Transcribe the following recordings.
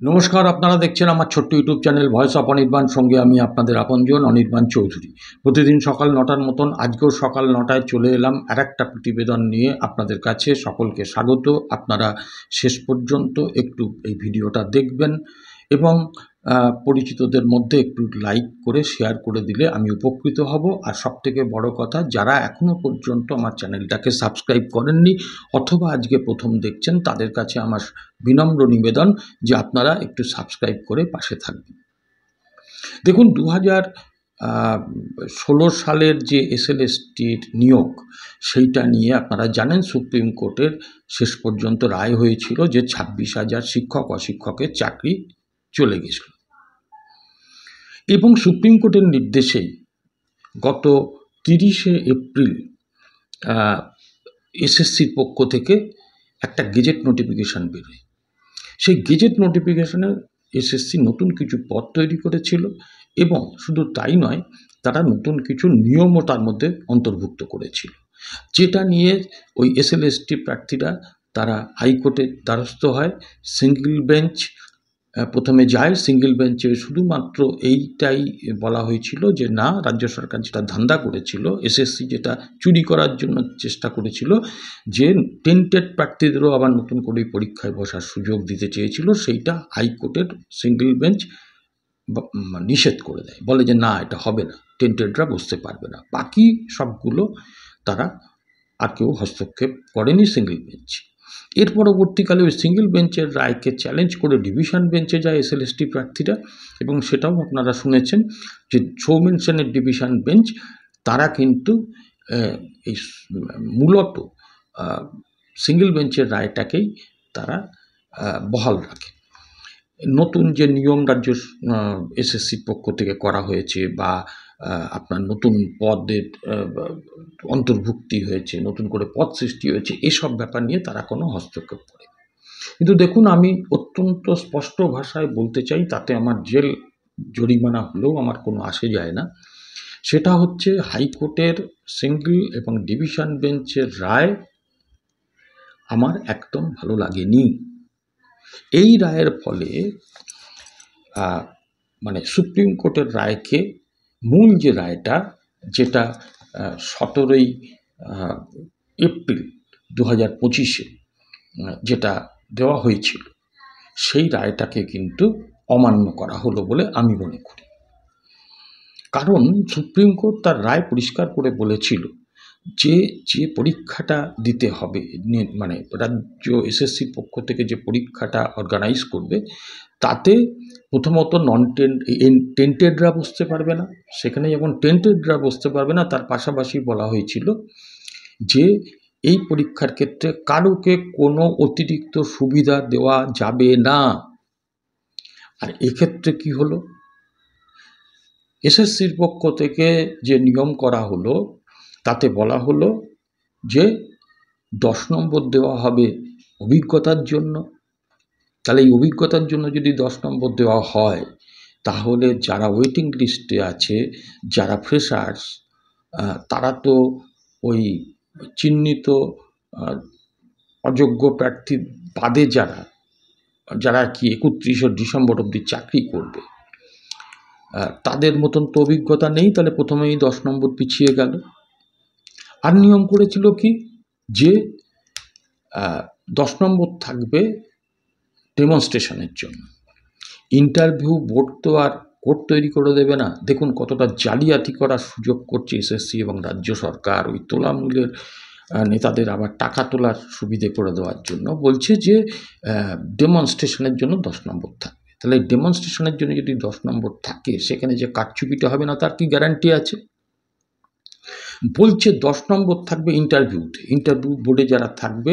নমস্কার, আপনারা দেখছেন আমার ছোট্ট YouTube channel voice of Anirban. সঙ্গে আমি আপনাদের আপনজন অনির্বাণ চৌধুরী। প্রতিদিন সকাল 9টার মতন আজকেও সকাল 9টায় চলে এলাম আর একটা প্রতিবেদন নিয়ে আপনাদের কাছে। সকলকে স্বাগত। আপনারা শেষ পর্যন্ত একটু এই ভিডিওটা দেখবেন এবং পরিচিতদের মধ্যে একটু লাইক করে শেয়ার করে দিলে আমি উপকৃত হব। আর সবথেকে বড় কথা, যারা এখনও পর্যন্ত আমার চ্যানেলটাকে সাবস্ক্রাইব করেননি অথবা আজকে প্রথম দেখছেন, তাদের কাছে আমার বিনম্র নিবেদন যে আপনারা একটু সাবস্ক্রাইব করে পাশে থাকবেন। দেখুন, 2016 সালের যে এসএলএসটির নিয়োগ, সেইটা নিয়ে আপনারা জানেন সুপ্রিম কোর্টের শেষ পর্যন্ত রায় হয়েছিল যে 26,000 শিক্ষক অশিক্ষকের চাকরি চলে গেছিল এবং সুপ্রিম কোর্টের নির্দেশেই গত 30শে এপ্রিল এসএসসির পক্ষ থেকে একটা গেজেট নোটিফিকেশান বেরোয়। সেই গেজেট নোটিফিকেশানে এসএসসি নতুন কিছু পদ তৈরি করেছিল এবং শুধু তাই নয়, তারা নতুন কিছু নিয়মও তার মধ্যে অন্তর্ভুক্ত করেছিল, যেটা নিয়ে ওই এসএলএসটি প্রার্থীরা তারা হাইকোর্টের দ্বারস্থ হয়। সিঙ্গেল বেঞ্চ প্রথমে যায়। সিঙ্গেল বেঞ্চে শুধুমাত্র এইটাই বলা হয়েছিল যে না, রাজ্য সরকার যেটা ধান্দা করেছিল, এসএসসি যেটা চুরি করার জন্য চেষ্টা করেছিল, যে টেন্টেড প্রার্থীদেরও আবার নতুন করে পরীক্ষায় বসার সুযোগ দিতে চেয়েছিল, সেইটা হাইকোর্টের সিঙ্গেল বেঞ্চ নিষেধ করে দেয়, বলে যে না, এটা হবে না, টেন্টেডরা বসতে পারবে না। বাকি সবগুলো তারা আর কেউ হস্তক্ষেপ করেনি সিঙ্গেল বেঞ্চ। এর পরবর্তীকালে ওই সিঙ্গেল বেঞ্চের রায়কে চ্যালেঞ্জ করে ডিভিশন বেঞ্চে যায় এসএলএসটি প্রার্থীরা, এবং সেটাও আপনারা শুনেছেন যে সৌমেন সেনের ডিভিশন বেঞ্চ তারা কিন্তু এই মূলত সিঙ্গেল বেঞ্চের রায়টাকেই তারা বহাল রাখে। নতুন যে নিয়ম রাজ্য এসএসসির পক্ষ থেকে করা হয়েছে বা আপনার নতুন পদের অন্তর্ভুক্তি হয়েছে, নতুন করে পদ সৃষ্টি হয়েছে, এসব ব্যাপার নিয়ে তারা কোনো হস্তক্ষেপ করে। কিন্তু দেখুন, আমি অত্যন্ত স্পষ্ট ভাষায় বলতে চাই, তাতে আমার জেল জরিমানা হলেও আমার কোনো আসে যায় না। সেটা হচ্ছে হাইকোর্টের সিঙ্গেল এবং ডিভিশন বেঞ্চের রায় আমার একদম ভালো লাগেনি। এই রায়ের ফলে মানে সুপ্রিম কোর্টের রায়কে, মূল যে রায়টা, যেটা 17ই এপ্রিল 2025-এ যেটা দেওয়া হয়েছিল, সেই রায়টাকে কিন্তু অমান্য করা হলো বলে আমি মনে করি। কারণ সুপ্রিম কোর্ট তার রায় পরিষ্কার করে বলেছিল যে যে পরীক্ষাটা দিতে হবে, মানে রাজ্য এসএসসির পক্ষ থেকে যে পরীক্ষাটা অর্গানাইজ করবে, তাতে প্রথমত টেন্টেডরা বসতে পারবে না। সেখানে যেমন টেন্টেডরা বসতে পারবে না, তার পাশাপাশি বলা হয়েছিল যে এই পরীক্ষার ক্ষেত্রে কারোকে কোনো অতিরিক্ত সুবিধা দেওয়া যাবে না। আর এক্ষেত্রে কি হলো, এসএসসির পক্ষ থেকে যে নিয়ম করা হলো তাতে বলা হলো যে 10 নম্বর দেওয়া হবে অভিজ্ঞতার জন্য। তাহলে এই অভিজ্ঞতার জন্য যদি 10 নম্বর দেওয়া হয়, তাহলে যারা ওয়েটিং লিস্টে আছে, যারা ফ্রেশার্স, তারা তো ওই চিহ্নিত অযোগ্য প্রার্থী বাদে যারা কি 31শে ডিসেম্বর অবধি চাকরি করবে, তাদের মতন তো অভিজ্ঞতা নেই। তাহলে প্রথমেই 10 নম্বর পিছিয়ে গেল। আর নিয়ম করেছিল কি, যে 10 নম্বর থাকবে ডেমনস্ট্রেশনের জন্য। ইন্টারভিউ বোর্ড তো আর কোর্ট তৈরি করে দেবে না। দেখুন কতটা জালিয়াতি করার সুযোগ করছে এসএসসি এবং রাজ্য সরকার। ওই তোলামূলের নেতাদের আবার টাকা তোলার সুবিধে করে দেওয়ার জন্য বলছে যে ডেমনস্ট্রেশনের জন্য 10 নম্বর থাকবে। তাহলে ডেমনস্ট্রেশনের জন্য যদি 10 নম্বর থাকে, সেখানে যে কারচুপিটা হবে না তার কি গ্যারান্টি আছে? বলছে 10 নম্বর থাকবে ইন্টারভিউতে। ইন্টারভিউ বোর্ডে যারা থাকবে,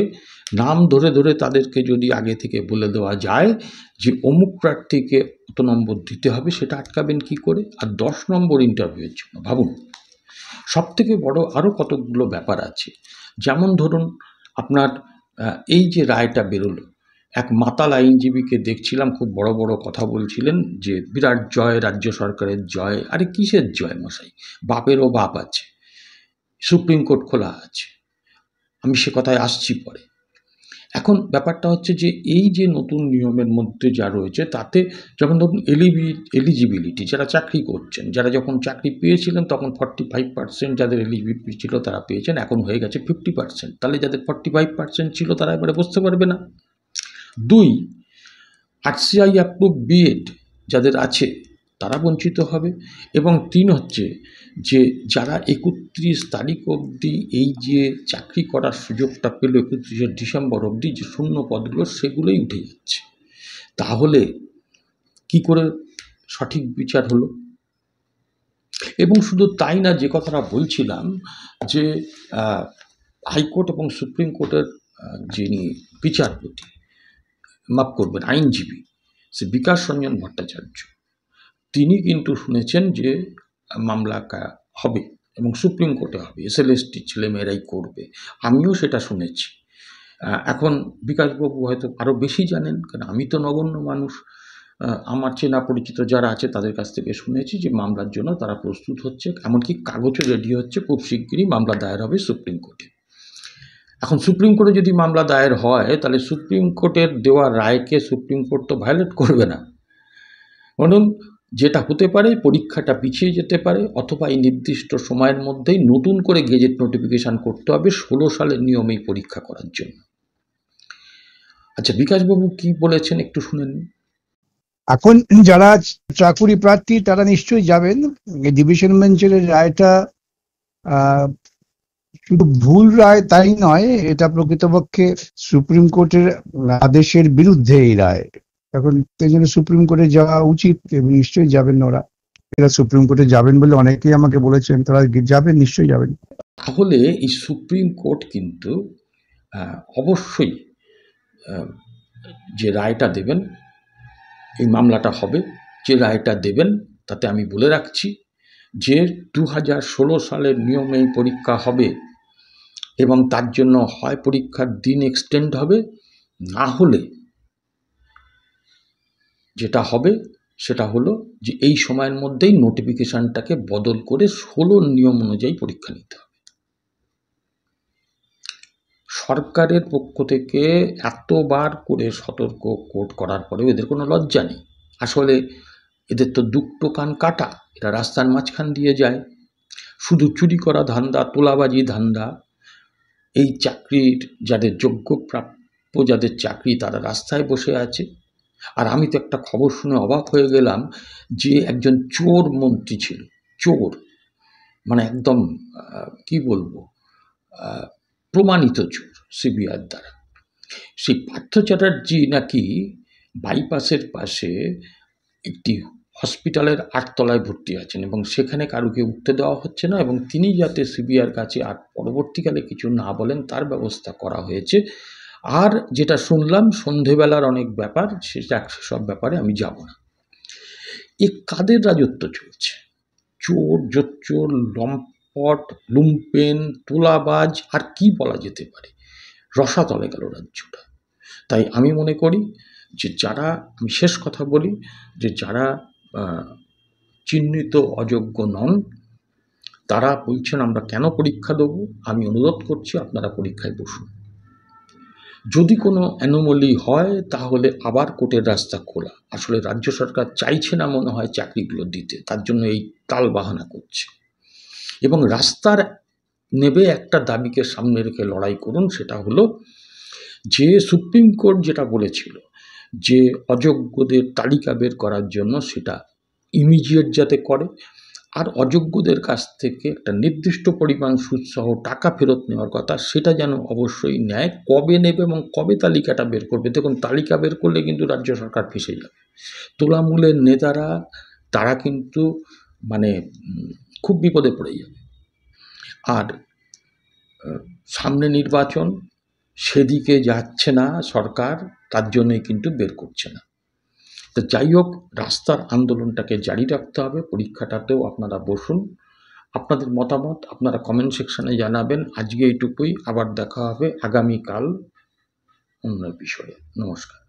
নাম ধরে ধরে তাদেরকে যদি আগে থেকে বলে দেওয়া যায় যে অমুক প্রার্থীকে কত নম্বর দিতে হবে, সেটা আটকাবেন কি করে? আর 10 নম্বর ইন্টারভিউয়ের জন্য ভাবুন। সবথেকে বড় আরও কতগুলো ব্যাপার আছে। যেমন ধরুন, আপনার এই যে রায়টা বেরোলো, এক মাতাল আইনজীবীকে দেখছিলাম খুব বড় বড় কথা বলছিলেন যে বিরাট জয়, রাজ্য সরকারের জয়। আরে কিসের জয় মশাই? বাপেরও বাপ আছে, সুপ্রিম কোর্ট খোলা আছে, আমি সে কথায় আসছি পরে। এখন ব্যাপারটা হচ্ছে যে এই যে নতুন নিয়মের মধ্যে যা রয়েছে তাতে যেমন ধরুন এলিজিবিলিটি, যারা চাকরি করছেন, যারা যখন চাকরি পেয়েছিলেন তখন 45% যাদের এলিজিবিলিটি ছিল তারা পেয়েছেন, এখন হয়ে গেছে 50%। তাহলে যাদের 45% ছিল তারা এবারে বসতে পারবে না। 2, আরসিআই অ্যাপ্রুভ বিএড যাদের আছে তারা বঞ্চিত হবে। এবং 3 হচ্ছে যে যারা 31 তারিখ অবধি এই যে চাকরি করার সুযোগটা পেল 31শে ডিসেম্বর অবধি, যে শূন্য পদগুলো সেগুলোই উঠে যাচ্ছে। তাহলে কি করে সঠিক বিচার হলো? এবং শুধু তাই না, যে কথাটা বলছিলাম যে হাইকোর্ট এবং সুপ্রিম কোর্টের যিনি বিচারপতি, মাফ করবেন আইনজীবী, সে বিকাশ রঞ্জন ভট্টাচার্য, তিনি কিন্তু শুনেছেন যে মামলা হবে এবং সুপ্রিম কোর্টে হবে, এসএলএসটি ছেলেমেয়েরাই করবে। আমিও সেটা শুনেছি। এখন বিকাশবাবু হয়তো আরও বেশি জানেন, কারণ আমি তো নগণ্য মানুষ। আমার চেনা পরিচিত যারা আছে তাদের কাছ থেকে শুনেছি যে মামলার জন্য তারা প্রস্তুত হচ্ছে, এমনকি কাগজও রেডি হচ্ছে, খুব শিগগিরই মামলা দায়ের হবে সুপ্রিম কোর্টে। এখন সুপ্রিম কোর্টে যদি মামলা দায়ের হয় তাহলে সুপ্রিম কোর্টের দেওয়া রায়কে সুপ্রিম কোর্ট তো ভায়োলেট করবে না। বরং যেটা হতে পারে, পরীক্ষাটা পিছিয়ে যেতে পারে, অথবা এই নির্দিষ্ট সময়ের মধ্যেই নতুন করে গেজেট নোটিফিকেশান করতে হবে 16 সালের নিয়মেই পরীক্ষা করার জন্য। আচ্ছা, বিকাশবাবু কি বলেছেন একটু শুনেন। এখন যারা চাকুরি প্রার্থী তারা নিশ্চয়ই যাবেন। ডিভিশন বেঞ্চের রায়টা শুধু ভুল রায় তাই নয়, এটা প্রকৃতপক্ষে সুপ্রিম কোর্টের আদেশের বিরুদ্ধে এই রায়। এখন সেই জন্য সুপ্রিম কোর্টে যাওয়া উচিত এবং নিশ্চয়ই যাবেন ওরা। এরা সুপ্রিম কোর্টে যাবেন বলে অনেকেই আমাকে বলেছেন, তারা যাবেন, নিশ্চয়ই যাবেন। তাহলে এই সুপ্রিম কোর্ট কিন্তু অবশ্যই যে রায়টা দেবেন, এই মামলাটা হবে, যে রায়টা দেবেন তাতে আমি বলে রাখছি যে 2016 সালের নিয়মেই পরীক্ষা হবে এবং তার জন্য হয় পরীক্ষার দিন এক্সটেন্ড হবে, না হলে যেটা হবে সেটা হলো যে এই সময়ের মধ্যেই নোটিফিকেশানটাকে বদল করে 16 নিয়ম অনুযায়ী পরীক্ষা নিতে হবে। সরকারের পক্ষ থেকে এতবার করে সতর্ক কোর্ট করার পরেও এদের কোনো লজ্জা নেই। আসলে এদের তো দুটো কান কাটা, এরা রাস্তার মাঝখান দিয়ে যায়, শুধু চুরি করা ধান্দা, তোলাবাজি ধান্দা। এই চাকরির যাদের যোগ্য প্রাপ্য, যাদের চাকরি, তারা রাস্তায় বসে আছে। আর আমি তো একটা খবর শুনে অবাক হয়ে গেলাম যে একজন চোর মন্ত্রী ছিল, চোর মানে একদম কি বলবো, প্রমাণিত চোর সিবিআইয়ের দ্বারা। সেই পার্থ চ্যাটার্জি নাকি বাইপাসের পাশে একটি হসপিটালের 8 তলায় ভর্তি আছেন এবং সেখানে কারুকে উঠতে দেওয়া হচ্ছে না, এবং তিনি যাতে সিবিআইয়ের কাছে আর পরবর্তীকালে কিছু না বলেন তার ব্যবস্থা করা হয়েছে। আর যেটা শুনলাম সন্ধেবেলার অনেক ব্যাপার, সেসব ব্যাপারে আমি যাব না। এ কাদের রাজত্ব চলছে? চোর, জোচ্চোর, লম্পট, লুম্পেন, তোলাবাজ, আর কি বলা যেতে পারে, রসাতলে গেল রাজ্যটা। তাই আমি মনে করি যে যারা, আমি শেষ কথা বলি, যে যারা চিহ্নিত অযোগ্য নন তারা বলছেন আমরা কেন পরীক্ষা দেবো, আমি অনুরোধ করছি আপনারা পরীক্ষায় বসুন। যদি কোনো অ্যানোমালি হয় তাহলে আবার কোর্টের রাস্তা খোলা। আসলে রাজ্য সরকার চাইছে না মনে হয় চাকরিগুলো দিতে, তার জন্য এই তাল বাহানা করছে। এবং রাস্তার নেবে একটা দাবিকে সামনে রেখে লড়াই করুন, সেটা হলো যে সুপ্রিম কোর্ট যেটা বলেছিল যে অযোগ্যদের তালিকা বের করার জন্য, সেটা ইমিডিয়েট যাতে করে, আর অযোগ্যদের কাছ থেকে একটা নির্দিষ্ট পরিমাণ সুদসহ টাকা ফেরত নেওয়ার কথা, সেটা যেন অবশ্যই নেয়। কবে নেবে এবং কবে তালিকাটা বের করবে? দেখুন, তালিকা বের করলে কিন্তু রাজ্য সরকার ফেঁসে যাবে। তোলামূলের নেতারা তারা কিন্তু মানে খুব বিপদে পড়ে যাবে। আর সামনে নির্বাচন, সেদিকে যাচ্ছে না সরকার, তার জন্যই কিন্তু বের করছে না। তো যাই হোক, রাস্তার আন্দোলনটাকে জারি রাখতে হবে। পরীক্ষাটাতেও আপনারা বসুন, আপনাদের মতামত আপনারা কমেন্ট সেকশানে জানাবেন। আজকে এইটুকুই, আবার দেখা হবে আগামীকাল অন্য বিষয়ে। নমস্কার।